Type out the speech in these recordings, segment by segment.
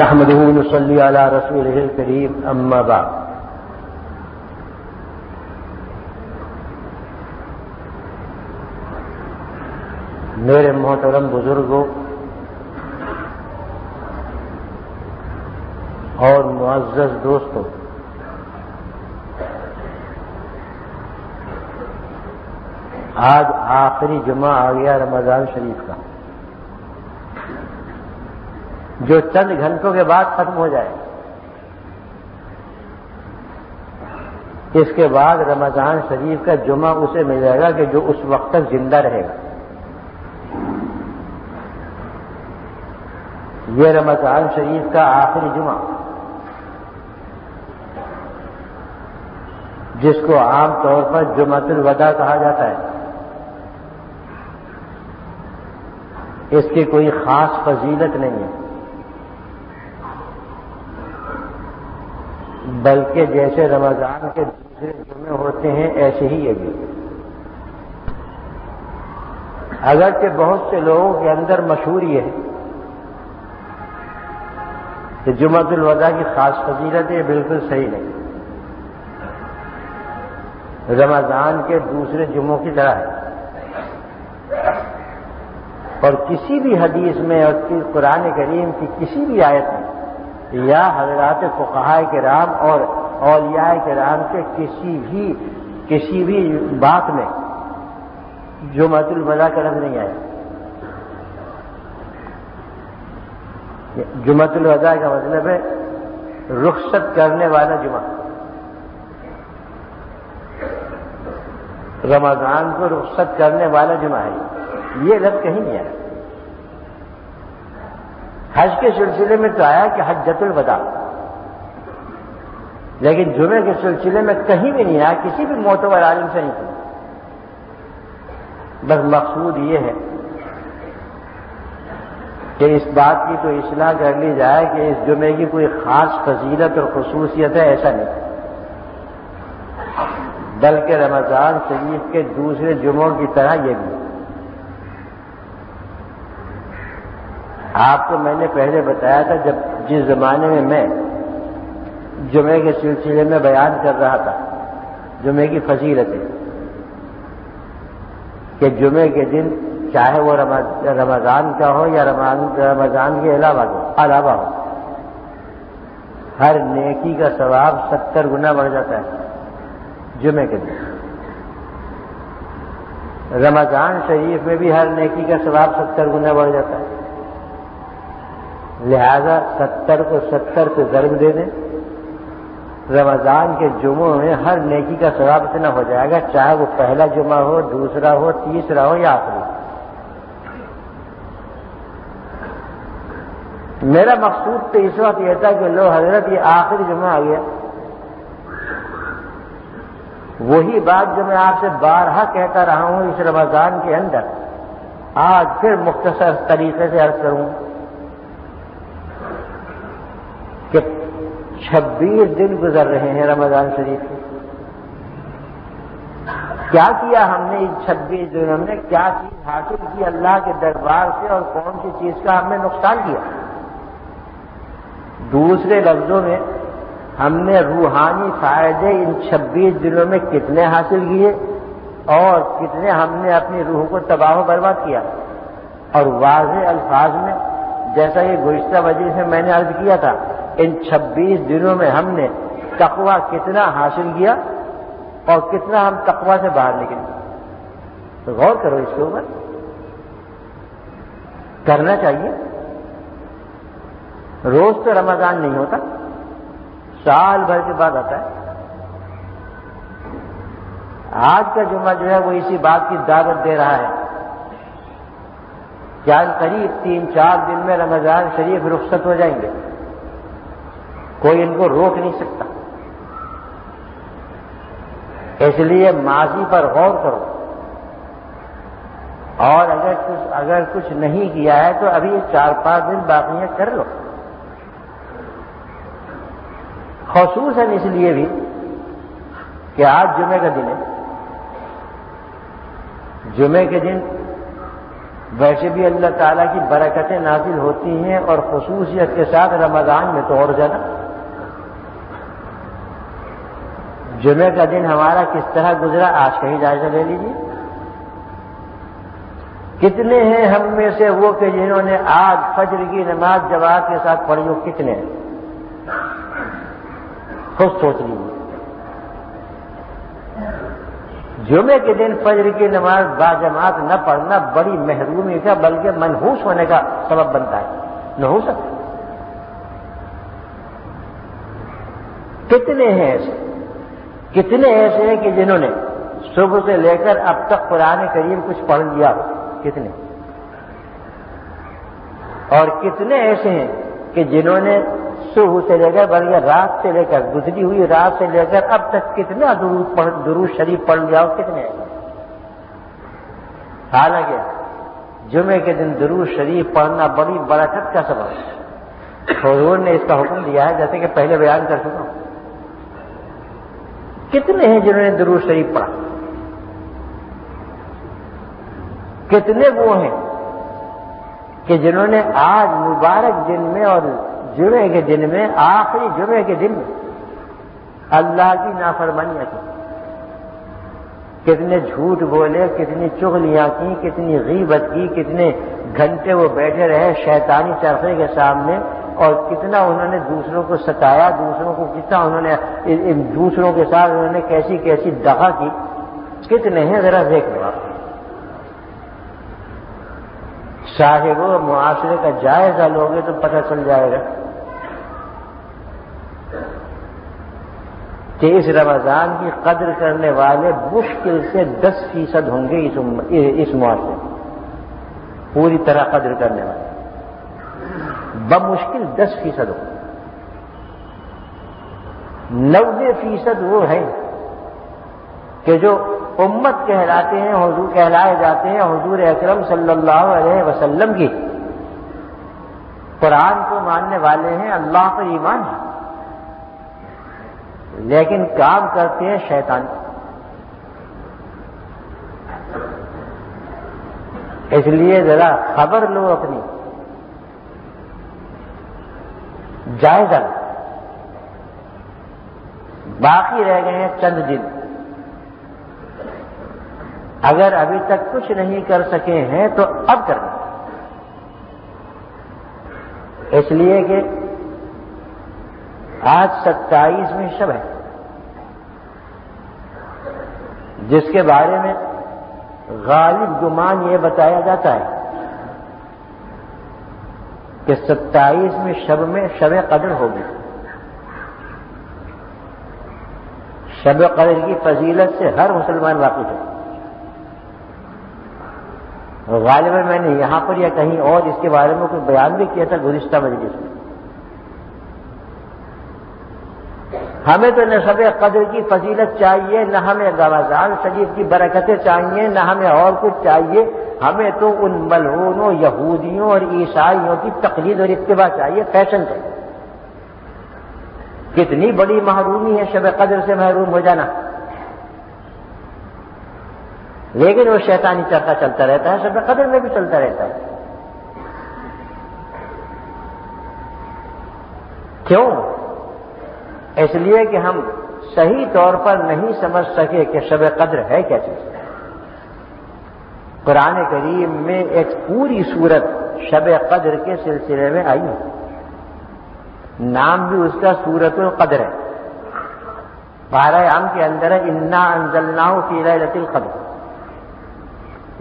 نحمده ونصلي على رسوله الكريم اما بعد. میرے محترم بزرگوں اور معزز دوستوں، آج آخری جمعہ آ گیا رمضان شریف کا، جو چند گھنٹوں کے بعد ختم ہو جائے. اس کے بعد رمضان شریف کا جمعہ اسے مل جائے گا کہ جو اس وقت تک زندہ رہے گا. یہ رمضان شریف کا آخری جمعہ، جس کو عام طور پر جمعۃ الوداع کہا جاتا ہے، اس کی کوئی خاص فضیلت نہیں ہے، بلکہ جیسے رمضان کے دوسرے جمعے ہوتے ہیں ایسے ہی یہ بھی. اگرچہ بہت سے لوگوں کے اندر مشہور یہ ہے کہ جمعۃ الوداع کی خاص فضیلت یہ بالکل صحیح نہیں، رمضان کے دوسرے جمعوں کی طرح ہے. اور کسی بھی حدیث میں اور قرآن کریم کی کسی بھی آیت میں یا حضرات فقہاء کرام اور اولیاء کرام کے کسی بھی بات میں جمعۃ الوداع کا لفظ نہیں آیا. جمعۃ الوداع کا مطلب ہے رخصت کرنے والا جمعہ. رمضان کو رخصت کرنے والا جمعہ ہے، یہ لفظ کہیں نہیں آیا. حج کے سلسلے میں تو آیا کہ حجۃ الوداع، لیکن جمعے کے سلسلے میں کہیں بھی نہیں آیا، کسی بھی معتبر عالم سے نہیں سنا. بس مقصود یہ ہے کہ اس بات کی تو اصلاح کر لی جائے کہ اس جمعے کی کوئی خاص فضیلت اور خصوصیت ہے، ایسا نہیں، بلکہ رمضان شریف کے دوسرے جمعوں کی طرح یہ بھی. آپ کو میں نے پہلے بتایا تھا جس زمانے میں میں جمعے کے سلسلے میں بیان کر رہا تھا جمعے کی فضیلتیں، کہ جمعے کے دن چاہے وہ رمضان کا ہو یا رمضان کے علاوہ ہو، ہر نیکی کا ثواب 70 گنا بڑھ جاتا ہے جمعے کے دن. رمضان شریف میں بھی ہر نیکی کا ثواب 70 گنا بڑھ جاتا ہے. لہذا 70 کو 70 سے ضرب دے دیں، رمضان کے جمعوں میں ہر نیکی کا ثواب اتنا ہو جائے گا، چاہے وہ پہلا جمعہ ہو، دوسرا ہو، تیسرا ہو یا آخری. میرا مقصود تو اس وقت یہ تھا کہ لو حضرت یہ آخری جمعہ آ گیا. وہی بات جو میں آپ سے بارہا کہتا رہا ہوں اس رمضان کے اندر، آج پھر مختصر طریقے سے عرض کروں کہ 26 دن گزر رہے ہیں رمضان شریف کے. کیا کیا ہم نے ان 26 دنوں میں، کیا چیز حاصل کی اللہ کے دربار سے اور کون سی چیز کا ہم نے نقصان کیا. دوسرے لفظوں میں ہم نے روحانی فائدے ان 26 دنوں میں کتنے حاصل کیے اور کتنے ہم نے اپنی روح کو تباہ و برباد کیا. اور واضح الفاظ میں جیسا یہ گزشتہ وجہ سے میں نے عرض کیا تھا، ان 26 دنوں میں ہم نے تقویٰ کتنا حاصل کیا اور کتنا ہم تقویٰ سے باہر نکلے. تو غور کرو اس کے اوپر، کرنا چاہیے. روز تو رمضان نہیں ہوتا، سال بھر کے بعد آتا ہے. آج کا جمعہ جو ہے وہ اسی بات کی دعوت دے رہا ہے کہ قریب 3-4 دن میں رمضان شریف رخصت ہو جائیں گے، کوئی ان کو روک نہیں سکتا. اس لیے ماضی پر غور کرو، اور اگر کچھ نہیں کیا ہے تو ابھی 4-5 دن باقی ہیں، کر لو. خصوصاً اس لیے بھی کہ آج جمعے کا دن ہے. جمعے کے دن ویسے بھی اللہ تعالیٰ کی برکتیں نازل ہوتی ہیں، اور خصوصیت کے ساتھ رمضان میں تو اور زیادہ۔ جمعے کا دن ہمارا کس طرح گزرا آج کا ہی جائزہ لے لیجیے۔ کتنے ہیں ہم میں سے وہ کہ جنہوں نے آج فجر کی نماز جماعت کے ساتھ پڑھی ہو؟ کتنے ہیں؟ خود سوچ لیجیے۔ جمعے کے دن فجر کی نماز باجماعت نہ پڑھنا بڑی محرومی کا بلکہ منحوس ہونے کا سبب بنتا ہے، نحوست۔ کتنے ہیں ایسے؟ کتنے ایسے ہیں کہ جنہوں نے صبح سے لے کر اب تک قرآن کریم کچھ پڑھ لیا؟ کتنے؟ اور کتنے ایسے ہیں کہ جنہوں نے صبح سے لے کر بلکہ رات سے لے کر گزری ہوئی رات سے لے کر اب تک کتنا درود شریف پڑھ لیا؟ اور کتنے ایسے؟ حالانکہ جمعے کے دن درود شریف پڑھنا بڑی برکت کا سبب ہے۔ حضور نے اس کا حکم دیا ہے، جیسے کہ پہلے بیان کر چکا ہوں۔ کتنے ہیں جنہوں نے درود شریف پڑھا؟ کتنے وہ ہیں کہ جنہوں نے آج مبارک دن میں اور جمعے کے دن میں، آخری جمعے کے دن میں اللہ کی نافرمانیاں کی، کتنے جھوٹ بولے، کتنی چغلیاں کی، کتنی غیبت کی، کتنے گھنٹے وہ بیٹھے رہے شیطانی چرخے کے سامنے، اور کتنا انہوں نے دوسروں کو ستایا، دوسروں کو کتنا انہوں نے دوسروں کے ساتھ انہوں نے کیسی کیسی دغا کی۔ کتنے ہیں ذرا دیکھ لو آپ۔ صاحب معاشرے کا جائزہ لوگے تو پتہ چل جائے گا کہ اس رمضان کی قدر کرنے والے مشکل سے 10% ہوں گے اس معاشرے میں، پوری طرح قدر کرنے والے بمشکل 10% ہو۔ 90% وہ ہیں کہ جو امت کہلاتے ہیں، حضور کہلائے جاتے ہیں حضور اکرم صلی اللہ علیہ وسلم کی، قرآن کو ماننے والے ہیں، اللہ پر ایمان ہے، لیکن کام کرتے ہیں شیطان۔ اس لیے ذرا خبر لو اپنی، جائزہ لو۔ باقی رہ گئے ہیں چند دن، اگر ابھی تک کچھ نہیں کر سکے ہیں تو اب کرنا، اس لیے کہ آج 27ویں شب ہے، جس کے بارے میں غالب گمان یہ بتایا جاتا ہے کہ 27ویں شب میں شب قدر ہوگی۔ شب قدر کی فضیلت سے ہر مسلمان واقف ہے۔ غالباً میں نے یہاں پر یا کہیں اور اس کے بارے میں کوئی بیان بھی کیا تھا گزشتہ مجلس میں۔ ہمیں تو نہ شب قدر کی فضیلت چاہیے، نہ ہمیں رمضان شریف کی برکتیں چاہیے، نہ ہمیں اور کچھ چاہیے، ہمیں تو ان ملعونوں یہودیوں اور عیسائیوں کی تقلید اور اتباع چاہیے، فیشن چاہیے۔ کتنی بڑی محرومی ہے شب قدر سے محروم ہو جانا، لیکن وہ شیطانی چرخا چلتا رہتا ہے، شب قدر میں بھی چلتا رہتا ہے۔ کیوں؟ اس لیے کہ ہم صحیح طور پر نہیں سمجھ سکے کہ شب قدر ہے کیا چیز۔ قرآن کریم میں ایک پوری سورت شب قدر کے سلسلے میں آئی ہے، نام بھی اس کا سورۃ القدر ہے۔ پارہ عام کے اندر ہے انا انزلناہ فی لیلۃ القدر۔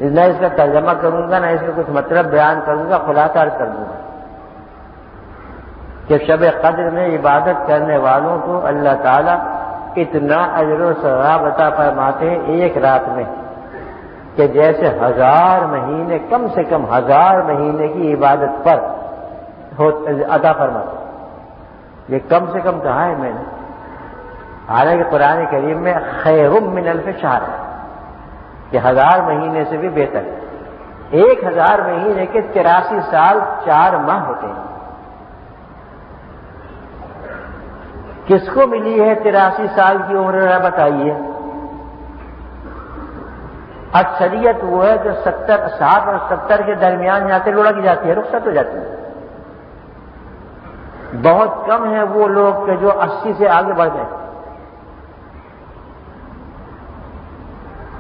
نہ اس کا ترجمہ کروں گا، نہ اس کا کچھ مطلب بیان کروں گا، خلاصہ عرض کر دوں گا کہ شب قدر میں عبادت کرنے والوں کو اللہ تعالیٰ اتنا اجر و ثواب عطا فرماتے ہیں ایک رات میں کہ جیسے 1000 مہینے، کم سے کم 1000 مہینے کی عبادت پر عطا فرماتے ہیں۔ یہ کم سے کم کہا ہے میں نے، حالانکہ قرآن کریم میں خیر من الف شہر ہے کہ 1000 مہینے سے بھی بہتر ہے۔ 1000 مہینے کے 83 سال 4 ماہ ہوتے ہیں۔ کس کو ملی ہے 83 سال کی عمر بتائیے؟ اکثریت وہ ہے جو 60 اور 70 کے درمیان یہاں سے لڑک جاتی ہے، رخصت ہو جاتی ہے۔ بہت کم ہیں وہ لوگ کہ جو 80 سے آگے بڑھ گئے۔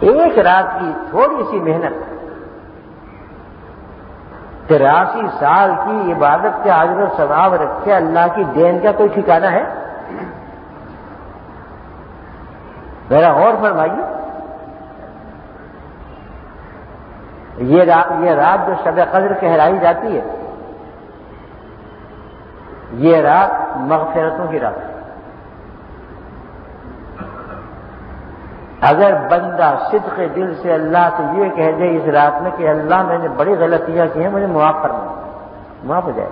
ایک رات کی تھوڑی سی محنت 83 سال کی عبادت کے اجر و ثواب رکھے، اللہ کی دین کا کوئی ٹھکانہ ہے؟ ذرا غور فرمائیے۔ یہ رات جو شب قدر کہلائی جاتی ہے، یہ رات مغفرتوں کی رات ہے۔ اگر بندہ صدق دل سے اللہ سے یہ کہہ دے اس رات میں کہ اللہ میں نے بڑی غلطیاں کی ہیں، مجھے معاف فرما، معاف ہو جائے۔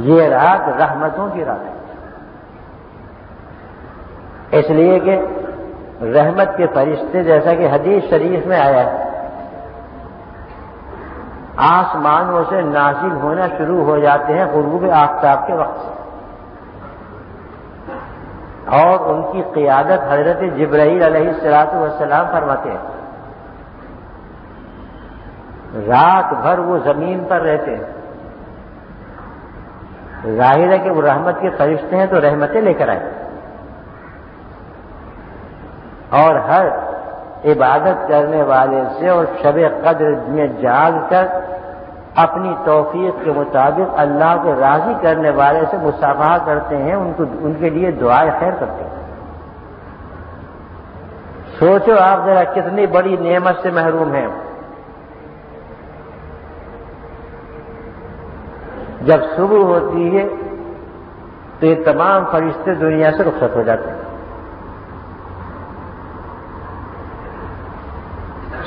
یہ رات رحمتوں کی رات ہے، اس لیے کہ رحمت کے فرشتے، جیسا کہ حدیث شریف میں آیا ہے، آسمانوں سے نازل ہونا شروع ہو جاتے ہیں غروب آفتاب کے وقت سے، اور ان کی قیادت حضرت جبرائیل علیہ السلام فرماتے ہیں۔ رات بھر وہ زمین پر رہتے ہیں، ظاہر ہے کہ وہ رحمت کے فرشتے ہیں تو رحمتیں لے کر آئے، اور ہر عبادت کرنے والے سے اور شب قدر میں جاگ کر اپنی توفیق کے مطابق اللہ کو راضی کرنے والے سے مصافحہ کرتے ہیں، ان کے لیے دعائے خیر کرتے ہیں۔ سوچو آپ ذرا کتنی بڑی نعمت سے محروم ہیں۔ جب صبح ہوتی ہے تو یہ تمام فرشتے دنیا سے رخصت ہو جاتے ہیں۔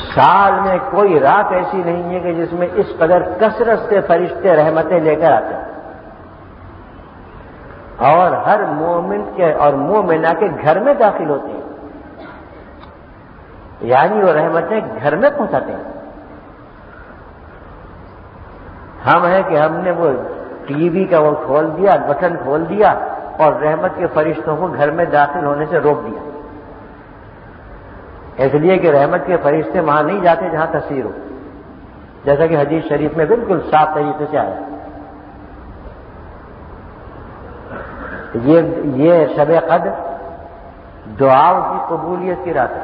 سال میں کوئی رات ایسی نہیں ہے کہ جس میں اس قدر کثرت سے فرشتے رحمتیں لے کر آتے ہیں، اور ہر مومن کے اور مومنہ کے گھر میں داخل ہوتے ہیں، یعنی وہ رحمتیں گھر میں پہنچاتے ہیں۔ ہم ہیں کہ ہم نے وہ ٹی وی کا وہ کھول دیا، بٹن کھول دیا، اور رحمت کے فرشتوں کو گھر میں داخل ہونے سے روک دیا، اس لیے کہ رحمت کے فرشتے وہاں نہیں جاتے جہاں تصویر ہو، جیسا کہ حدیث شریف میں بالکل صاف طریقے سے آیا۔ یہ شب قدر دعاؤں کی قبولیت کی رات ہے۔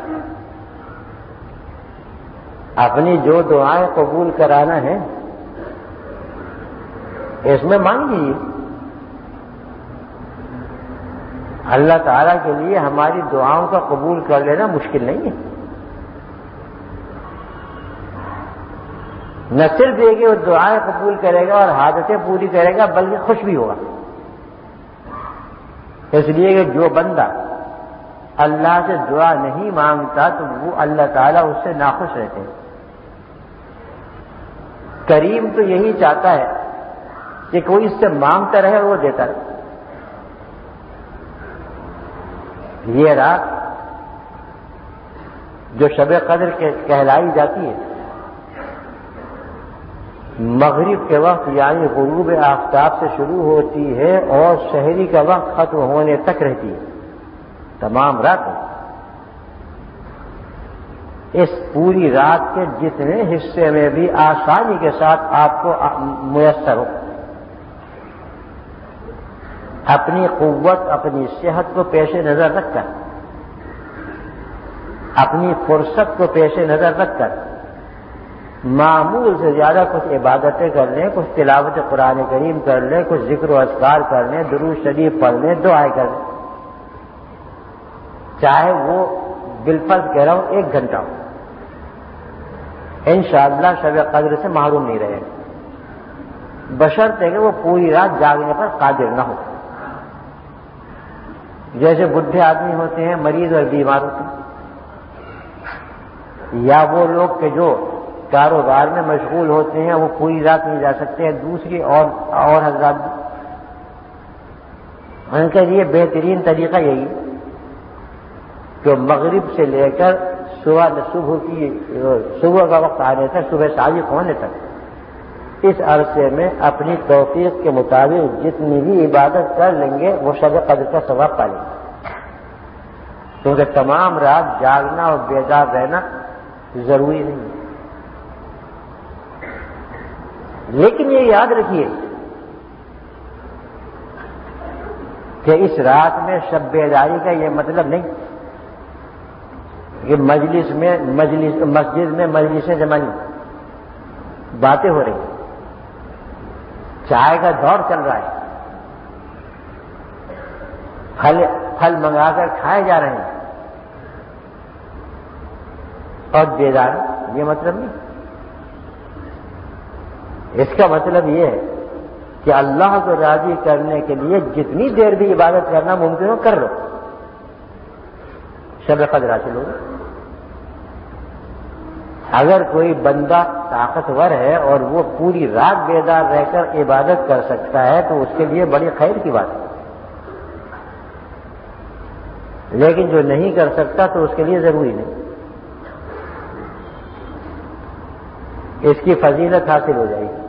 اپنی جو دعائیں قبول کرانا ہے اس میں مانگیے۔ اللہ تعالیٰ کے لیے ہماری دعاؤں کا قبول کر لینا مشکل نہیں ہے۔ نہ صرف یہ کہ وہ دعائیں قبول کرے گا اور حاجتیں پوری کرے گا، بلکہ خوش بھی ہوگا، اس لیے کہ جو بندہ اللہ سے دعا نہیں مانگتا تو وہ اللہ تعالیٰ اس سے ناخوش رہتے ہیں۔ کریم تو یہی چاہتا ہے کہ کوئی اس سے مانگتا رہے اور وہ دیتا رہے۔ یہ رات جو شب قدر کہلائی جاتی ہے، مغرب کے وقت یعنی غروب آفتاب سے شروع ہوتی ہے اور شہری کا وقت ختم ہونے تک رہتی ہے، تمام رات۔ اس پوری رات کے جتنے حصے میں بھی آسانی کے ساتھ آپ کو میسر ہو، اپنی قوت، اپنی صحت کو پیش نظر رکھ کر، اپنی فرصت کو پیش نظر رکھ کر معمول سے زیادہ کچھ عبادتیں کر لیں، کچھ تلاوت قرآن کریم کر لیں، کچھ ذکر و اذکار کر لیں، درود شریف پڑھ لیں، دعائیں کر لیں، چاہے وہ بالفرض کہہ رہا ہوں 1 گھنٹہ ہو، انشاءاللہ شب قدر سے محروم نہیں رہے، بشرطے کہ وہ پوری رات جاگنے پر قادر نہ ہو۔ جیسے بڈھے آدمی ہوتے ہیں، مریض اور بیمار ہوتے ہیں، یا وہ لوگ کہ جو کاروبار میں مشغول ہوتے ہیں وہ پوری رات نہیں جا سکتے ہیں، دوسری اور حضرات بھی، ان کے لیے بہترین طریقہ یہی کہ مغرب سے لے کر صبح کا وقت آنے تک، صبح صادق ہونے تک، اس عرصے میں اپنی توفیق کے مطابق جتنی بھی عبادت کر لیں گے وہ شب قدر کا ثواب پا لیں گے۔ کیونکہ تمام رات جاگنا اور بیدار رہنا ضروری نہیں ہے. لیکن یہ یاد رکھیے کہ اس رات میں شب بیداری کا یہ مطلب نہیں کہ مسجد میں مجلسیں جمع نہیں، باتیں ہو رہی، چائے کا دور چل رہا ہے، پھل منگا کر کھائے جا رہے ہیں اور بیدار، یہ مطلب نہیں. اس کا مطلب یہ ہے کہ اللہ کو راضی کرنے کے لیے جتنی دیر بھی عبادت کرنا ممکن ہو کر لو، شب قدر حاصل ہوگا. اگر کوئی بندہ طاقتور ہے اور وہ پوری رات بیدار رہ کر عبادت کر سکتا ہے تو اس کے لیے بڑی خیر کی بات ہے، لیکن جو نہیں کر سکتا تو اس کے لیے ضروری نہیں. اس کی فضیلت حاصل ہو جائے گی،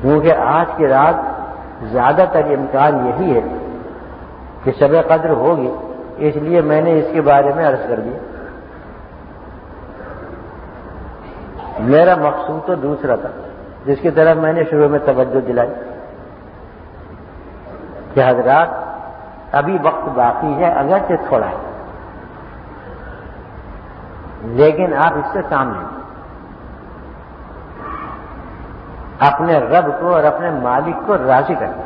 کیونکہ آج کی رات زیادہ تر امکان یہی ہے کہ شب قدر ہوگی، اس لیے میں نے اس کے بارے میں عرض کر دیا. میرا مقصود تو دوسرا تھا جس کی طرف میں نے شروع میں توجہ دلائی کہ حضرات ابھی وقت باقی ہے، اگرچہ تھوڑا ہے، لیکن آپ اس سے کام لیں، اپنے رب کو اور اپنے مالک کو راضی کریں،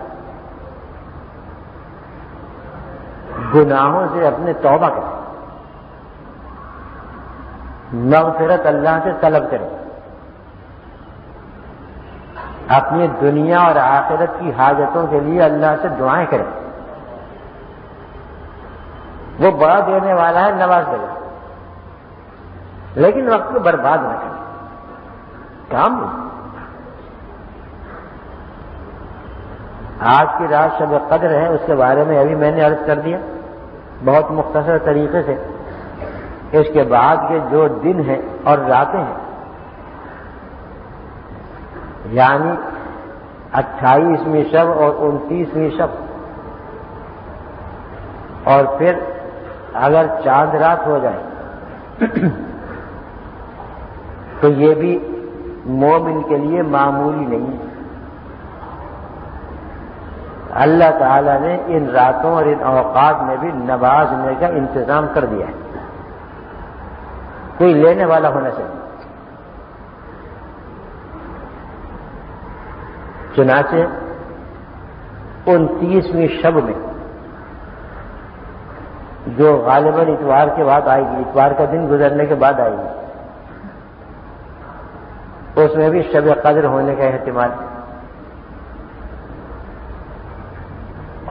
گناہوں سے اپنے توبہ کریں، مغفرت اللہ سے طلب کریں، اپنی دنیا اور آخرت کی حاجتوں کے لیے اللہ سے دعائیں کریں. وہ بڑا دینے والا ہے، نواز دے گا، لیکن وقت کو برباد نہ کریں، کام نہیں. آج کی رات شب قدر ہے، اس کے بارے میں ابھی میں نے عرض کر دیا بہت مختصر طریقے سے. اس کے بعد کے جو دن ہیں اور راتیں ہیں، یعنی 28ویں شب اور 29ویں شب، اور پھر اگر چاند رات ہو جائے تو یہ بھی مومن کے لیے معمولی نہیں ہے. اللہ تعالیٰ نے ان راتوں اور ان اوقات میں بھی نوازنے کا انتظام کر دیا ہے، کوئی لینے والا ہونا چاہیے. چنانچہ 29ویں شب میں جو غالباً اتوار کے بعد آئے گی، اتوار کا دن گزرنے کے بعد آئے گی، اس میں بھی شب قدر ہونے کا احتمال ہے.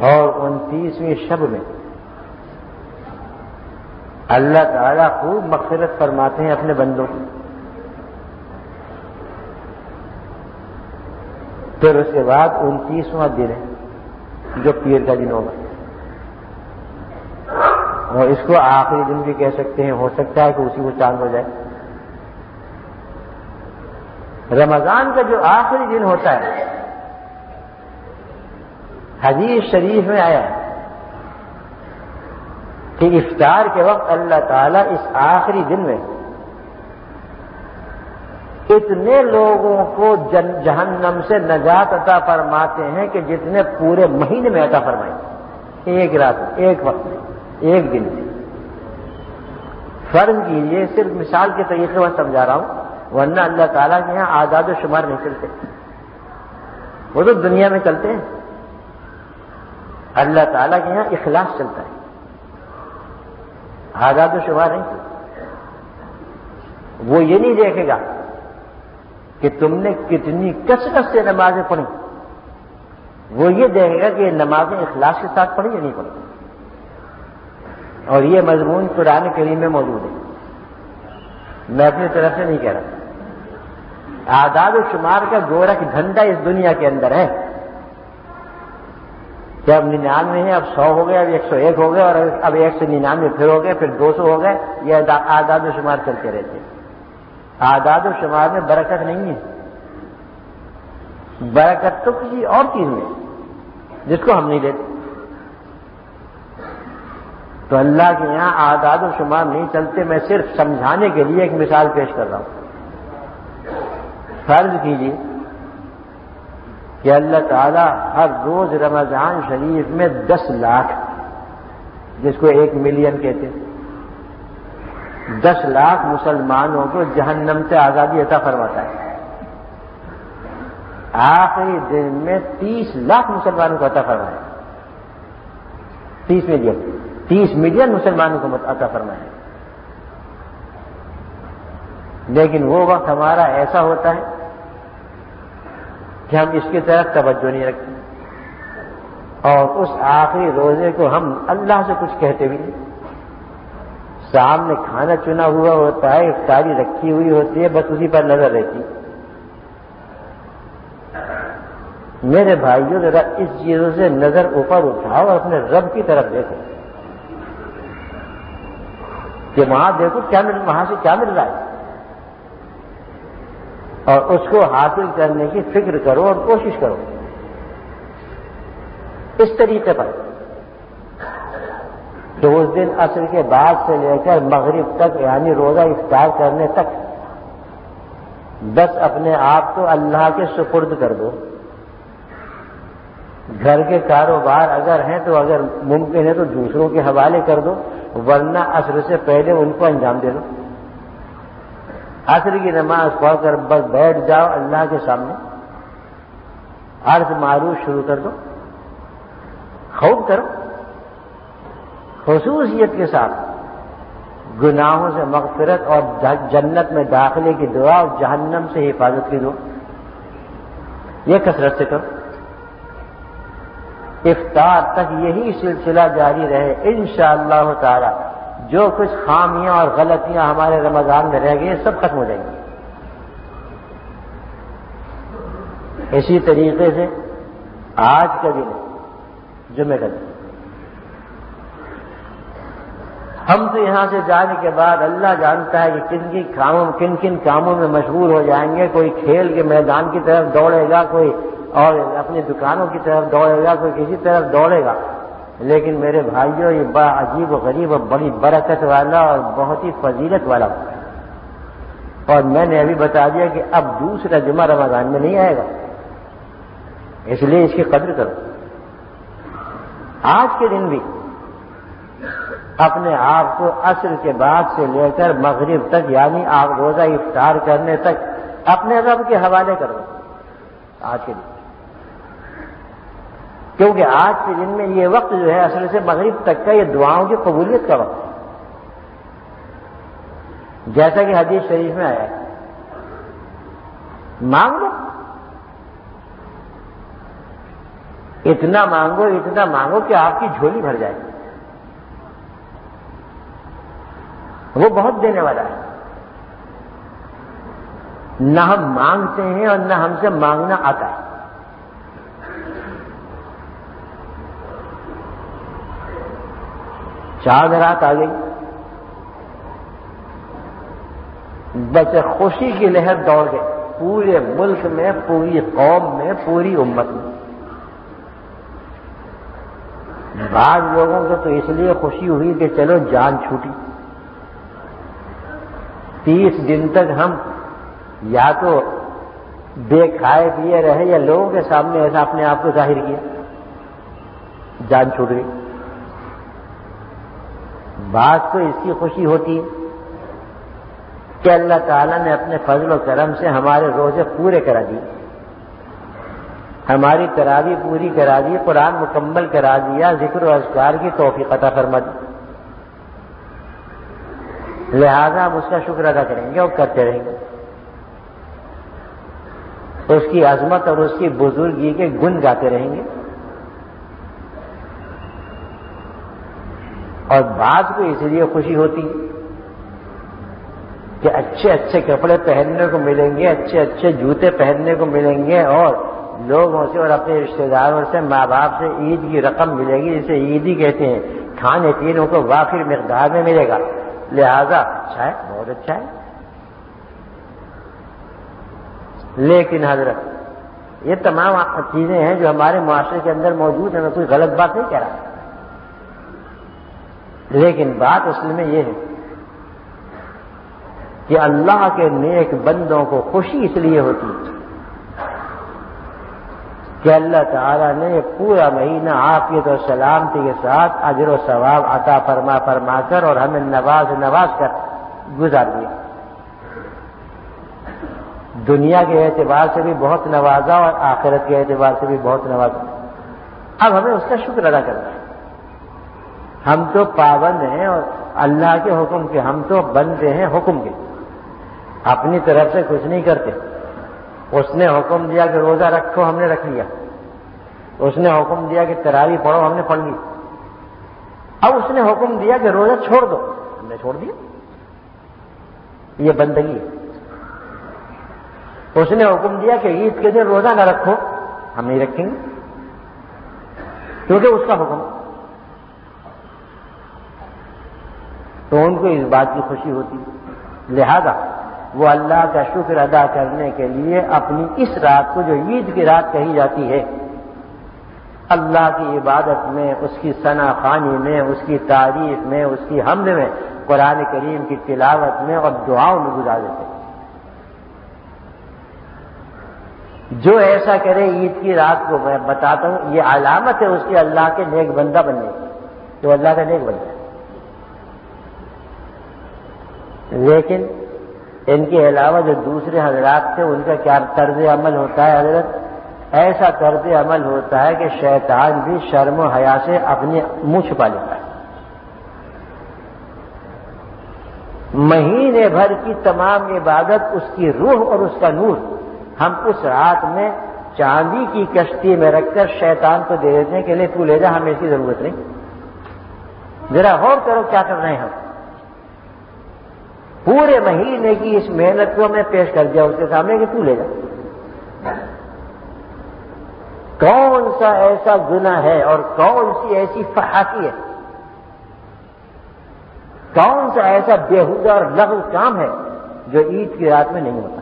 اور 29ویں شب میں اللہ تعالیٰ خوب مغفرت فرماتے ہیں اپنے بندوں کی. پھر اس کے بعد 29واں دن ہے جو پیر کا دن ہوگا، اور اس کو آخری دن بھی کہہ سکتے ہیں، ہو سکتا ہے کہ اسی کو چاند ہو جائے. رمضان کا جو آخری دن ہوتا ہے، حدیث شریف میں آیا ہے کہ افطار کے وقت اللہ تعالیٰ اس آخری دن میں اتنے لوگوں کو جہنم سے نجات عطا فرماتے ہیں کہ جتنے پورے مہینے میں عطا فرمائیں، ایک رات میں، ایک وقت میں، ایک دن میں. فرض کیجیے، صرف مثال کے طریقے میں سمجھا رہا ہوں، ورنہ اللہ تعالیٰ کے یہاں اعداد و شمار نہیں چلتے، وہ تو دنیا میں چلتے ہیں. اللہ تعالیٰ کے یہاں اخلاص چلتا ہے، اعداد و شمار نہیں چلتے. وہ یہ نہیں دیکھے گا کہ تم نے کتنی کثرت سے نمازیں پڑھی، وہ یہ دیکھے گا کہ یہ نمازیں اخلاص کے ساتھ پڑھی یا نہیں پڑھی. اور یہ مضمون قرآن کریم میں موجود ہے، میں اپنی طرف سے نہیں کہہ رہا. اعداد و شمار کا گورکھ دھندا اس دنیا کے اندر ہے کہ اب 99 ہے، اب 100 ہو گئے، اب 101 ہو گئے، اور اب 199 پھر ہو گئے، پھر 200 ہو گئے. یہ اعداد و شمار چلتے رہتے ہیں. اعداد و شمار میں برکت نہیں ہے، برکت تو کسی اور چیز میں جس کو ہم نہیں لیتے. تو اللہ کے یہاں اعداد و شمار نہیں چلتے، میں صرف سمجھانے کے لیے ایک مثال پیش کر رہا ہوں۔ فرض کیجیے کہ اللہ تعالیٰ ہر روز رمضان شریف میں 10 لاکھ، جس کو 1 ملین کہتے ہیں، 10 لاکھ مسلمانوں کو جہنم سے آزادی عطا فرماتا ہے۔ آخری دن میں 30 لاکھ مسلمانوں کو عطا فرمایا، 30 ملین مسلمانوں کو عطا فرمایا۔ لیکن وہ وقت ہمارا ایسا ہوتا ہے کہ ہم اس کی طرف توجہ نہیں رکھتے، اور اس آخری روزے کو ہم اللہ سے کچھ کہتے بھی نہیں۔ سامنے کھانا چنا ہوا ہوتا ہے، افطاری رکھی ہوئی ہوتی ہے، بس اسی پر نظر رہتی ہے۔ میرے بھائیوں ذرا اس چیزوں سے نظر اوپر اٹھاؤ اور اپنے رب کی طرف دیکھو کہ وہاں دیکھو وہاں سے کیا مل رہا ہے، اور اس کو حاصل کرنے کی فکر کرو اور کوشش کرو۔ اس طریقے پر کہ اس دن عصر کے بعد سے لے کر مغرب تک، یعنی روزہ افطار کرنے تک، بس اپنے آپ کو اللہ کے سپرد کر دو۔ گھر کے کاروبار اگر ہیں تو اگر ممکن ہے تو دوسروں کے حوالے کر دو، ورنہ عصر سے پہلے ان کو انجام دے دو۔ عصر کی نماز پڑھ کر بس بیٹھ جاؤ اللہ کے سامنے، عرض معروف شروع کر دو، خوب کرو، خصوصیت کے ساتھ گناہوں سے مغفرت اور جنت میں داخلے کی دعا اور جہنم سے حفاظت کی دعا، یہ کثرت سے کرو۔ افطار تک یہی سلسلہ جاری رہے، انشاءاللہ تعالی جو کچھ خامیاں اور غلطیاں ہمارے رمضان میں رہ گئی سب ختم ہو جائیں گی۔ اسی طریقے سے آج کا دن جمعہ کا دن، ہم تو یہاں سے جانے کے بعد اللہ جانتا ہے کہ کن کن کاموں میں مشغول ہو جائیں گے۔ کوئی کھیل کے میدان کی طرف دوڑے گا، کوئی اور اپنی دکانوں کی طرف دوڑے گا، کوئی کسی طرف دوڑے گا۔ لیکن میرے بھائیوں یہ بڑا عجیب و غریب اور بڑی برکت والا اور بہت ہی فضیلت والا ہوتا ہے، اور میں نے ابھی بتا دیا کہ اب دوسرا جمعہ رمضان میں نہیں آئے گا، اس لیے اس کی قدر کرو۔ آج کے دن بھی اپنے آپ کو عصر کے بعد سے لے کر مغرب تک، یعنی آپ روزہ افطار کرنے تک اپنے رب کے حوالے کرو آج کے دن، کیونکہ آج کے دن میں یہ وقت جو ہے عصر سے مغرب تک کا یہ دعاؤں کی قبولیت کا وقت ہے، جیسا کہ حدیث شریف میں آیا ہے، مانگ لو، اتنا مانگو کہ آپ کی جھولی بھر جائے، وہ بہت دینے والا ہے۔ نہ ہم مانگتے ہیں اور نہ ہم سے مانگنا آتا ہے۔ چاند رات آ گئی، بس خوشی کی لہر دوڑ گئی پورے ملک میں، پوری قوم میں، پوری امت میں۔ بعض لوگوں کو تو اس لیے خوشی ہوئی کہ چلو جان چھوٹی، 30 دن تک ہم یا تو بے کھائے پیے رہے یا لوگوں کے سامنے ایسا اپنے آپ کو ظاہر کیا، جان چھوٹ گئی۔ بعض کو اس کی خوشی ہوتی ہے کہ اللہ تعالیٰ نے اپنے فضل و کرم سے ہمارے روزے پورے کرا دیے، ہماری تراویح پوری کرا دی، قرآن مکمل کرا دیا، ذکر و اذکار کی توفیق عطا فرما دی، لہذا ہم اس کا شکر ادا کریں گے اور کرتے رہیں گے، اس کی عظمت اور اس کی بزرگی کے گن گاتے رہیں گے۔ اور بعض کو اس لیے خوشی ہوتی کہ اچھے اچھے کپڑے پہننے کو ملیں گے، اچھے اچھے جوتے پہننے کو ملیں گے، اور لوگوں سے اور اپنے رشتہ داروں سے، ماں باپ سے عید کی رقم ملے گی، جسے عیدی کہتے ہیں، کھانے پینے کو وافر مقدار میں ملے گا، لہذا اچھا ہے، بہت اچھا ہے۔ لیکن حضرت یہ تمام چیزیں ہیں جو ہمارے معاشرے کے اندر موجود ہیں، میں کوئی غلط بات نہیں کہہ رہا، لیکن بات اصل میں یہ ہے کہ اللہ کے نیک بندوں کو خوشی اس لیے ہوتی ہے کہ اللہ تعالیٰ نے یہ پورا مہینہ عافیت اور سلامتی کے ساتھ اجر و ثواب عطا فرما کر اور ہمیں نواز کر گزار دیا. دنیا کے اعتبار سے بھی بہت نوازا اور آخرت کے اعتبار سے بھی بہت نوازا. اب ہمیں اس کا شکر ادا کرنا ہے. ہم تو پابند ہیں اور اللہ کے حکم کے، ہم تو بندے ہیں حکم کے، اپنی طرف سے کچھ نہیں کرتے. اس نے حکم دیا کہ روزہ رکھو، ہم نے رکھ لیا. اس نے حکم دیا کہ تراویح پڑھو، ہم نے پڑھ لی. اب اس نے حکم دیا کہ روزہ چھوڑ دو، ہم نے چھوڑ دیا. یہ بندگی ہے. اس نے حکم دیا کہ عید کے دن روزہ نہ رکھو، ہم نہیں رکھیں گے کیونکہ اس کا حکم. تو ان کو اس بات کی خوشی ہوتی، لہذا وہ اللہ کا شکر ادا کرنے کے لیے اپنی اس رات کو جو عید کی رات کہی جاتی ہے، اللہ کی عبادت میں، اس کی ثنا خوانی میں، اس کی تعریف میں، اس کی حمد میں، قرآن کریم کی تلاوت میں اور دعاؤں میں گزار دیتے ہیں. جو ایسا کرے عید کی رات کو، میں بتاتا ہوں یہ علامت ہے اس کے اللہ کے نیک بندہ بننے کی، تو اللہ کا نیک بندہ ہے. لیکن ان کے علاوہ جو دوسرے حضرات تھے ان کا کیا طرز عمل ہوتا ہے حضرت؟ ایسا طرز عمل ہوتا ہے کہ شیطان بھی شرم و حیا سے اپنے منہ چھپا لیتا ہے. مہینے بھر کی تمام عبادت، اس کی روح اور اس کا نور ہم اس رات میں چاندی کی کشتی میں رکھ کر شیطان کو دے دینے کے لیے تو لے جا، ہمیں اس کی ضرورت نہیں. ذرا غور کرو کیا کر رہے ہیں ہم. پورے مہینے کی اس محنت کو میں پیش کر دیا اس کے سامنے کہ تو لے جا. کون سا ایسا گناہ ہے اور کون سی ایسی فحاشی ہے، کون سا ایسا بیہودہ اور لغو کام ہے جو عید کی رات میں نہیں ہوتا؟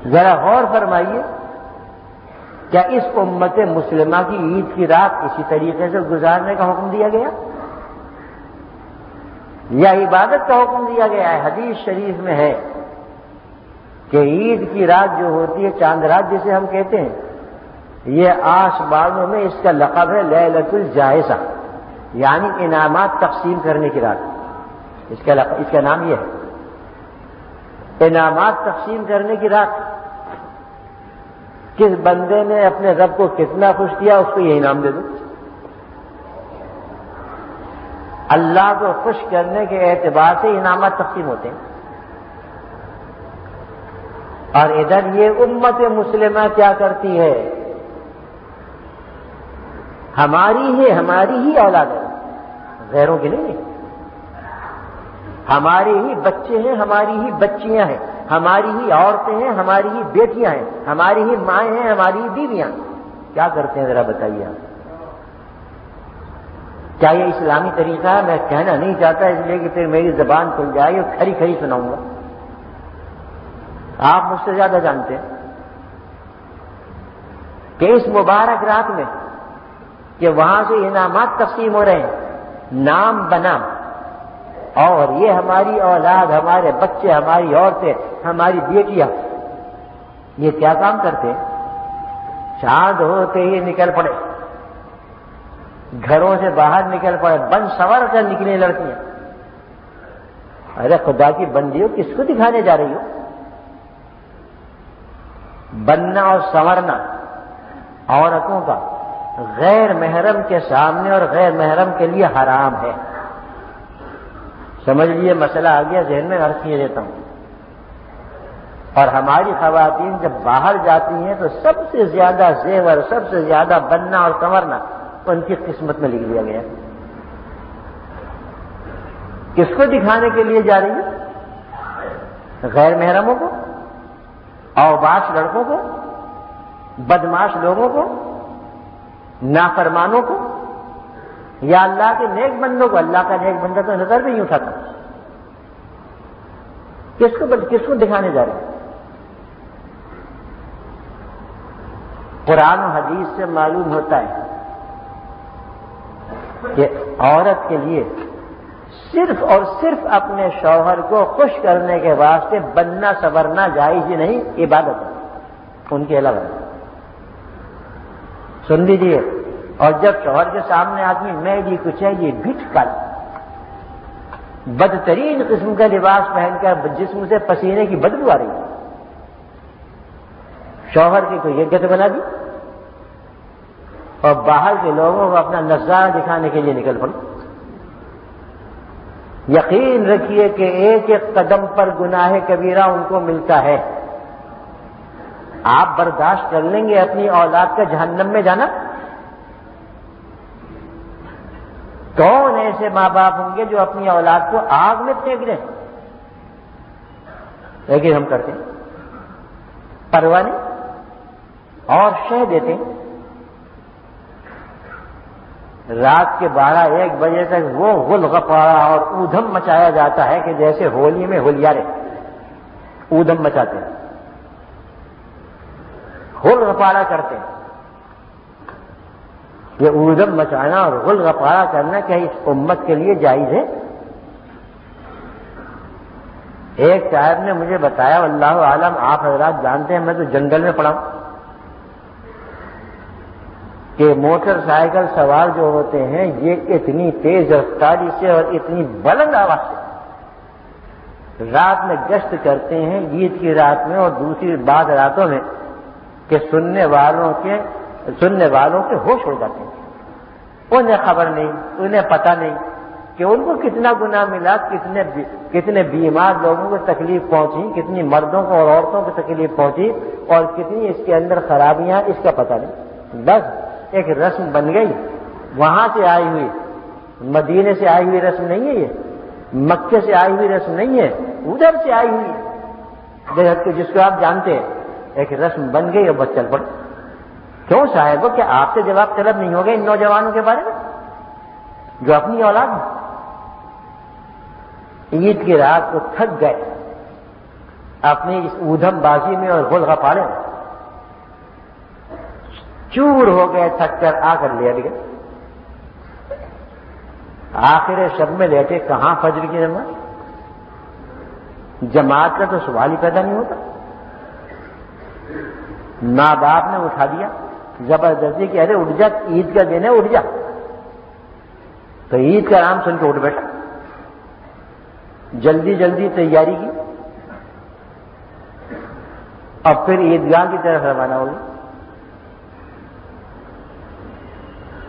ذرا غور فرمائیے، کیا اس امت مسلمہ کی عید کی رات اسی طریقے سے گزارنے کا حکم دیا گیا یا عبادت کا حکم دیا گیا ہے؟ حدیث شریف میں ہے کہ عید کی رات جو ہوتی ہے، چاند رات جسے ہم کہتے ہیں، یہ آسمانوں میں اس کا لقب ہے لیلۃ الجائزہ، یعنی انعامات تقسیم کرنے کی رات. اس کا نام یہ ہے، انعامات تقسیم کرنے کی رات. کس بندے نے اپنے رب کو کتنا خوش کیا اس کو یہ انعام دے دو. اللہ کو خوش کرنے کے اعتبار سے انعامات تقسیم ہوتے ہیں. اور ادھر یہ امت مسلمہ کیا کرتی ہے؟ ہماری ہی اولاد ہے، غیروں کی نہیں. ہمارے ہی بچے ہیں، ہماری ہی بچیاں ہیں، ہماری ہی عورتیں ہیں، ہماری ہی بیٹیاں ہیں، ہماری ہی مائیں ہیں، ہماری ہی بیویاں. کیا کرتے ہیں ذرا بتائیے آپ. کیا یہ اسلامی طریقہ ہے؟ میں کہنا نہیں چاہتا اس لیے کہ پھر میری زبان کھل جائے اور کھری کھری سناؤں گا. آپ مجھ سے زیادہ جانتے ہیں کہ اس مبارک رات میں کہ وہاں سے انعامات تقسیم ہو رہے ہیں نام بنام، اور یہ ہماری اولاد، ہمارے بچے، ہماری عورتیں، ہماری بیٹیاں یہ کیا کام کرتے ہیں؟ چاند ہوتے ہی نکل پڑے، گھروں سے باہر نکل پڑے، بن سور کر نکلے لڑکیاں. ارے خدا کی بندیوں، کس کو دکھانے جا رہی ہو؟ بننا اور سنورنا عورتوں کا غیر محرم کے سامنے اور غیر محرم کے لیے حرام ہے. سمجھ لیے مسئلہ آ گیا ذہن میں، عرض کیے دیتا ہوں. اور ہماری خواتین جب باہر جاتی ہیں تو سب سے زیادہ زیور، سب سے زیادہ بننا اور سنورنا ان کی قسمت میں لکھ دیا گیا. کس کو دکھانے کے لیے جا رہی ہے؟ غیر محرموں کو، اوباش لڑکوں کو، بدماش لوگوں کو، نافرمانوں کو، یا اللہ کے نیک بندوں کو؟ اللہ کا نیک بندہ تو نظر بھی نہیں اٹھاتا. کس کو دکھانے جا رہے ہیں؟ قرآن و حدیث سے معلوم ہوتا ہے عورت کے لیے صرف اور صرف اپنے شوہر کو خوش کرنے کے واسطے بننا سنورنا جائز ہی نہیں، عبادت ہے ان کے علاوہ۔ سن لیجیے، اور جب شوہر کے سامنے آدمی میلی کچیلی بھٹ کر بدترین قسم کا لباس پہن کر جسم سے پسینے کی بدبو آ رہی ہے، شوہر کی تو یہ گت بنا دی اور باہر کے لوگوں کو اپنا نظارہ دکھانے کے لیے نکل پڑی۔ یقین رکھیے کہ ایک ایک قدم پر گناہ کبیرہ ان کو ملتا ہے۔ آپ برداشت کر لیں گے اپنی اولاد کا جہنم میں جانا؟ کون ایسے ماں باپ ہوں گے جو اپنی اولاد کو آگ میں پھینک دیں؟ لیکن ہم کرتے ہیں، پرواہ نہیں، اور شہ دیتے ہیں۔ رات کے 12-1 بجے تک وہ غل غپارہ اور اودھم مچایا جاتا ہے کہ جیسے ہولی میں ہولیارے اودھم مچاتے ہیں، غل غپارہ کرتے ہیں۔ یہ اودھم مچانا اور غل غپارہ کرنا کیا اس امت کے لیے جائز ہے؟ ایک صاحب نے مجھے بتایا، واللہ عالم آپ حضرات جانتے ہیں، میں تو جنگل میں پڑا ہوں، کہ موٹر سائیکل سوار جو ہوتے ہیں یہ اتنی تیز رفتاری سے اور اتنی بلند آواز سے رات میں گشت کرتے ہیں، عید کی رات میں اور دوسری بعض راتوں میں، کہ سننے والوں کے ہوش اڑ جاتے ہیں۔ انہیں خبر نہیں، انہیں پتہ نہیں کہ ان کو کتنا گناہ ملا، کتنے بیمار لوگوں کو تکلیف پہنچی، کتنی مردوں کو اور عورتوں کو تکلیف پہنچی، اور کتنی اس کے اندر خرابیاں، اس کا پتہ نہیں۔ بس ایک رسم بن گئی، وہاں سے آئی ہوئی، مدینے سے آئی ہوئی رسم نہیں ہے، یہ مکے سے آئی ہوئی رسم نہیں ہے، ادھر سے آئی ہوئی جس کو آپ جانتے ہیں، ایک رسم بن گئی اور بس چل پڑ۔ کیوں صاحب، کیا آپ سے جواب طلب نہیں ہوگا ان نوجوانوں کے بارے میں جو اپنی اولاد عید کی رات کو تھک گئے اپنی اس اودھم بازی میں اور غل غپارے میں، چور ہو گئے، تھک کر آ کر لیٹ گئے، آخر شب میں لیٹے، کہاں فجر کی نماز؟ جماعت کا تو سوال ہی پیدا نہیں ہوتا۔ ماں باپ نے اٹھا دیا زبردستی کہ ارے اٹھ جا، عید کا دن ہے، اٹھ جا، تو عید کا نام سن کے اٹھ بیٹھا، جلدی جلدی تیاری کی، اور پھر عیدگاہ کی طرف روانہ ہو گئی۔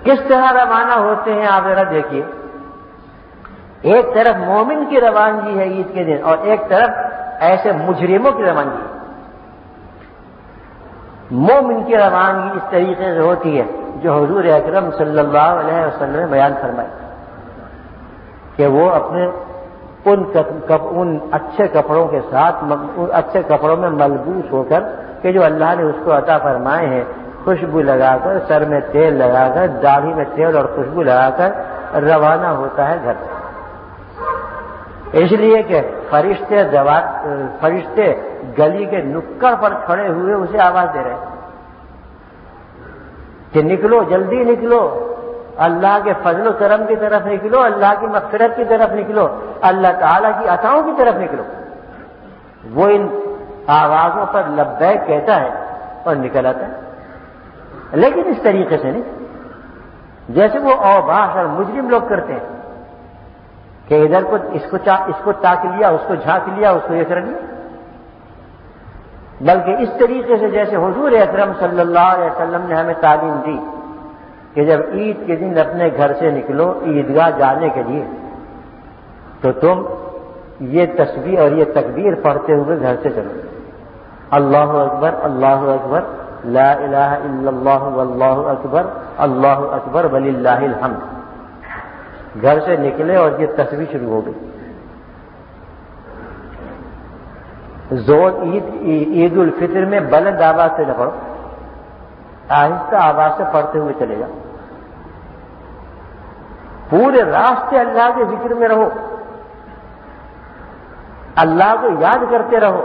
کس طرح روانہ ہوتے ہیں آپ ذرا دیکھیے، ایک طرف مومن کی روانگی ہے عید کے دن، اور ایک طرف ایسے مجرموں کی روانگی ہے۔ مومن کی روانگی اس طریقے سے ہوتی ہے جو حضور اکرم صلی اللہ علیہ وسلم نے بیان فرمایا کہ وہ اپنے ان اچھے کپڑوں کے ساتھ، اچھے کپڑوں میں ملبوس ہو کر، کہ جو اللہ نے اس کو عطا فرمائے ہیں، خوشبو لگا کر، سر میں تیل لگا کر، داڑھی میں تیل اور خوشبو لگا کر روانہ ہوتا ہے گھر سے، اس لیے کہ فرشتے گلی کے نکڑ پر کھڑے ہوئے اسے آواز دے رہے ہیں کہ نکلو، جلدی نکلو، اللہ کے فضل و کرم کی طرف نکلو، اللہ کی مغفرت کی طرف نکلو، اللہ تعالیٰ کی عطاؤں کی طرف نکلو۔ وہ ان آوازوں پر لبیک کہتا ہے اور نکل آتا ہے، لیکن اس طریقے سے نہیں جیسے وہ اوباش اور مجرم لوگ کرتے ہیں کہ ادھر کو اس کو تاک لیا، اس کو جھانک لیا، اس کو یہ کر لیا، بلکہ اس طریقے سے جیسے حضور اکرم صلی اللہ علیہ وسلم نے ہمیں تعلیم دی کہ جب عید کے دن اپنے گھر سے نکلو عیدگاہ جانے کے لیے، تو تم یہ تسبیح اور یہ تکبیر پڑھتے ہوئے گھر سے چلو، اللہ اکبر، اللہ اکبر، لا الہ الا اللہ واللہ اکبر، اللہ اکبر وللہ الحمد۔ گھر سے نکلے اور یہ تسبیح شروع ہو گئی۔ عید الفطر میں بلند آواز سے نہ پڑھو، آہستہ آواز سے پڑھتے ہوئے چلے جاؤ، پورے راستے اللہ کے ذکر میں رہو، اللہ کو یاد کرتے رہو،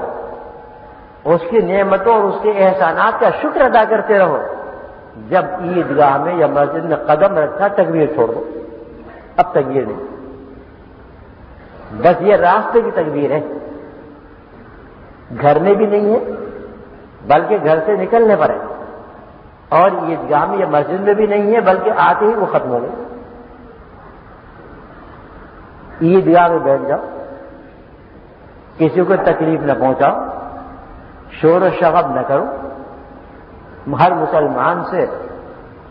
اس کی نعمتوں اور اس کے احسانات کا شکر ادا کرتے رہو۔ جب عیدگاہ میں یا مسجد میں قدم رکھا تکبیر چھوڑ دو، اب تکبیر نہیں، بس یہ راستے کی تکبیر ہے، گھر میں بھی نہیں ہے بلکہ گھر سے نکلنے پر ہے، اور عیدگاہ میں یا مسجد میں بھی نہیں ہے بلکہ آتے ہی وہ ختم ہو گئے۔ عیدگاہ میں بیٹھ جاؤ، کسی کو تکلیف نہ پہنچاؤ، شور و شغب نہ کرو، ہر مسلمان سے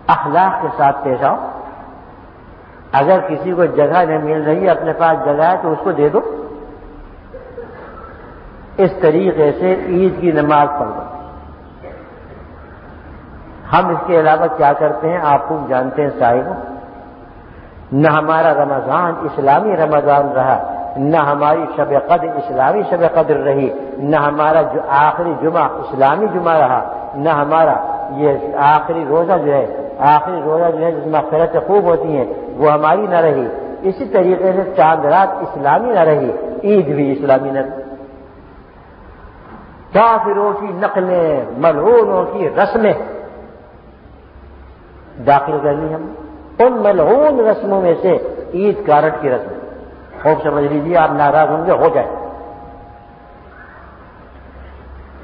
اخلاق کے ساتھ پیش آؤ۔ اگر کسی کو جگہ نہیں مل رہی، اپنے پاس جگہ ہے تو اس کو دے دو۔ اس طریقے سے عید کی نماز پڑھ دو۔ ہم اس کے علاوہ کیا کرتے ہیں آپ کو جانتے ہیں صاحبوں، نہ ہمارا رمضان اسلامی رمضان رہا، نہ ہماری شب قدر اسلامی شب قدر رہی، نہ ہمارا جو آخری جمعہ اسلامی جمعہ رہا، نہ ہمارا یہ آخری روزہ جو ہے جس میں مغفرتیں خوب ہوتی ہیں وہ ہماری نہ رہی۔ اسی طریقے سے چاند رات اسلامی نہ رہی، عید بھی اسلامی نہ رہی۔ کافروں کی نقلیں، ملعونوں کی رسمیں داخل کر لی ہم، ان ملعون رسموں میں سے عید کارٹ کی رسم، خوب سمجھ لیجیے، آپ ناراض ہوں گے ہو جائے،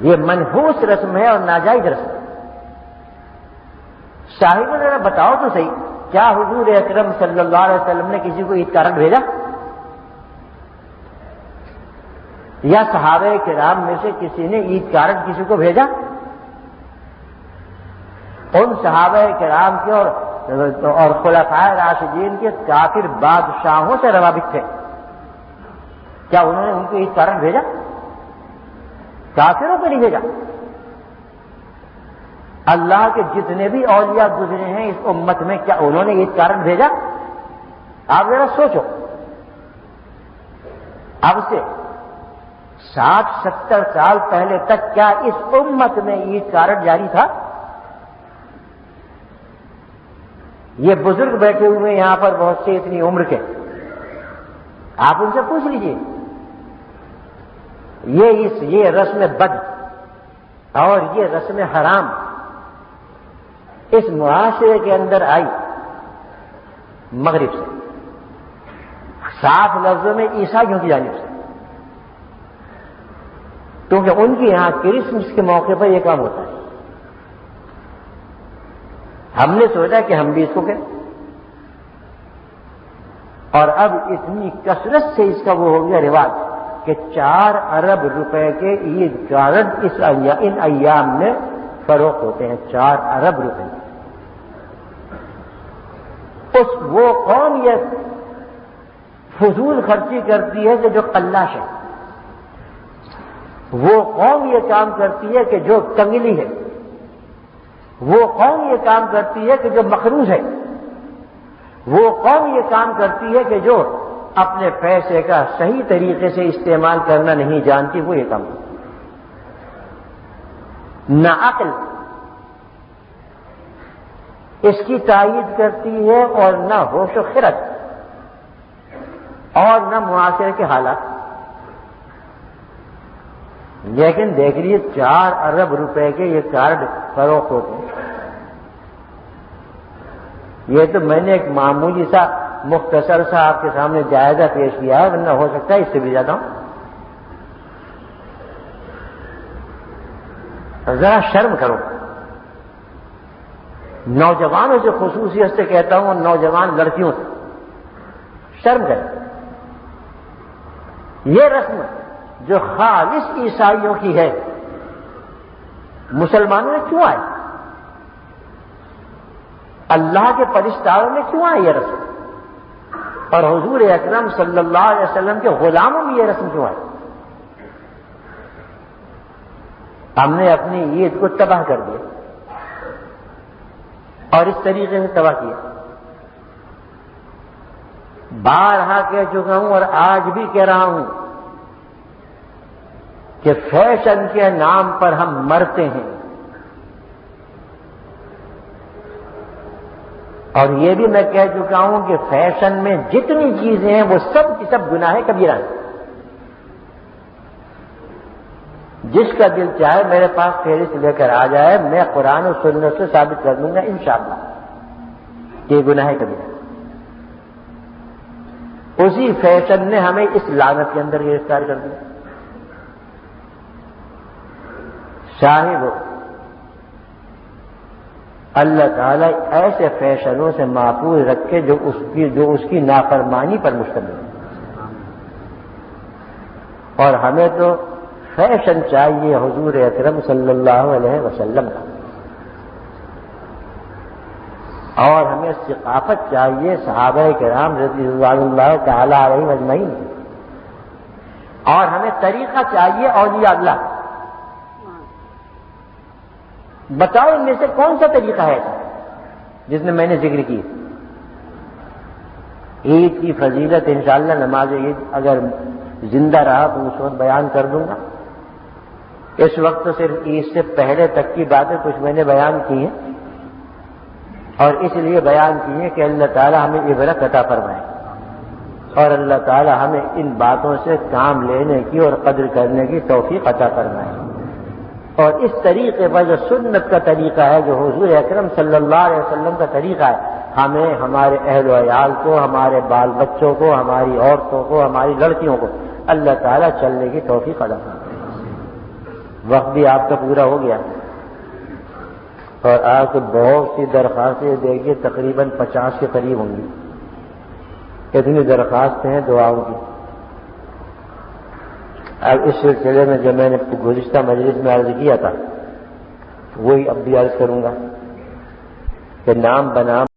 یہ منحوس رسم ہے اور ناجائز رسم ہے۔ صاحب ذرا بتاؤ تو صحیح، کیا حضور اکرم صلی اللہ علیہ وسلم نے کسی کو عید کارٹ بھیجا؟ یا صحابہ کرام میں سے کسی نے عید کارٹ کسی کو بھیجا؟ ان صحابہ کرام کے اور خلفائے راشدین کے کافر بادشاہوں سے روابط تھے، کیا انہوں نے ان کو عید کارٹ بھیجا؟ کافروں کو نہیں بھیجا۔ اللہ کے جتنے بھی اولیاء گزرے ہیں اس امت میں، کیا انہوں نے عید کارٹ بھیجا؟ آپ ذرا سوچو، اب سے 60-70 سال پہلے تک کیا اس امت میں عید کارٹ جاری تھا؟ یہ بزرگ بیٹھے ہوئے یہاں پر بہت سے اتنی عمر کے، آپ ان سے پوچھ لیجیے، یہ رسم بد اور یہ رسم حرام اس معاشرے کے اندر آئی مغرب سے، صاف لفظوں میں عیسائیوں کی جانب سے، کیونکہ ان کے یہاں کرسمس کے موقع پر یہ کام ہوتا ہے۔ ہم نے سوچا کہ ہم بھی اس کو کریں، اور اب اتنی کثرت سے اس کا وہ ہو گیا رواج کہ 4 ارب روپے کے عید کارڈ ان ایام میں فروخت ہوتے ہیں، 4 ارب روپے۔ وہ قوم یہ فضول خرچی کرتی ہے کہ جو قلاش ہے، وہ قوم یہ کام کرتی ہے کہ جو کنگلی ہے، وہ قوم یہ کام کرتی ہے کہ جو مخروض ہے، وہ قوم یہ کام کرتی ہے کہ جو اپنے پیسے کا صحیح طریقے سے استعمال کرنا نہیں جانتی، وہ یہ کام کرتی ہے۔ نہ عقل اس کی تائید کرتی ہے اور نہ ہوش و خرد اور نہ معاشرے کے حالات، لیکن دیکھ لیجیے 4 ارب روپے کے یہ کارڈ فروخت ہوتے ہیں۔ یہ تو میں نے ایک معمولی سا مختصر سا آپ کے سامنے جائزہ پیش کیا ہے، ورنہ ہو سکتا ہے اس سے بھی زیادہ ہوں۔ ذرا شرم کرو، نوجوانوں سے خصوصیت سے کہتا ہوں، نوجوان لڑکیوں سے شرم کریں۔ یہ رسم جو خالص عیسائیوں کی ہے، مسلمانوں میں کیوں آئی؟ اللہ کے پرستاروں میں کیوں آئی یہ رسم؟ اور حضور اکرم صلی اللہ علیہ وسلم کے غلاموں میں یہ رسم کیوں آئی؟ ہم نے اپنی عید کو تباہ کر دیا اور اس طریقے سے تباہ کیا۔ بارہا کہہ چکا ہوں اور آج بھی کہہ رہا ہوں کہ فیشن کے نام پر ہم مرتے ہیں، اور یہ بھی میں کہہ چکا ہوں کہ فیشن میں جتنی چیزیں ہیں وہ سب کی سب گناہ کبیرہ ہیں۔ جس کا دل چاہے میرے پاس فہرست لے کر آ جائے، میں قرآن و سنت سے ثابت کر دوں گا انشاءاللہ کہ یہ گناہ کبیرہ۔ اسی فیشن نے ہمیں اس لعنت کے اندر گرفتار کر دیا. شاہد اللہ تعالیٰ ایسے فیشنوں سے محفوظ رکھے جو اس کی نافرمانی پر مشتمل ہے. اور ہمیں تو فیشن چاہیے حضور اکرم صلی اللہ علیہ وسلم کا، اور ہمیں ثقافت چاہیے صحابہ کرام رضی اللہ تعالی علیہم اجمعین، اور ہمیں طریقہ چاہیے اولیاء اللہ. بتاؤ ان میں سے کون سا طریقہ ہے جس میں نے ذکر کی؟ عید کی فضیلت انشاءاللہ نماز عید اگر زندہ رہا تو اس وقت بیان کر دوں گا. اس وقت تو صرف عید سے پہلے تک کی باتیں کچھ میں نے بیان کی ہیں، اور اس لیے بیان کی ہے کہ اللہ تعالیٰ ہمیں عبرت عطا فرمائے، اور اللہ تعالیٰ ہمیں ان باتوں سے کام لینے کی اور قدر کرنے کی توفیق عطا فرمائے. اور اس طریقے پر جو سنت کا طریقہ ہے، جو حضور اکرم صلی اللہ علیہ وسلم کا طریقہ ہے، ہمیں ہمارے اہل و عیال کو، ہمارے بال بچوں کو، ہماری عورتوں کو، ہماری لڑکیوں کو اللہ تعالیٰ چلنے کی توفیق عطا فرمائے. وقت بھی آپ کا پورا ہو گیا، اور آپ کو بہت سی درخواستیں دیکھیے تقریباً 50 کے قریب ہوں گی. اتنی درخواستیں ہیں دعاؤں کی. اب اس سلسلے میں جو میں نے گزشتہ مجلس میں عرض کیا تھا وہی اب بھی عرض کروں گا کہ نام بنام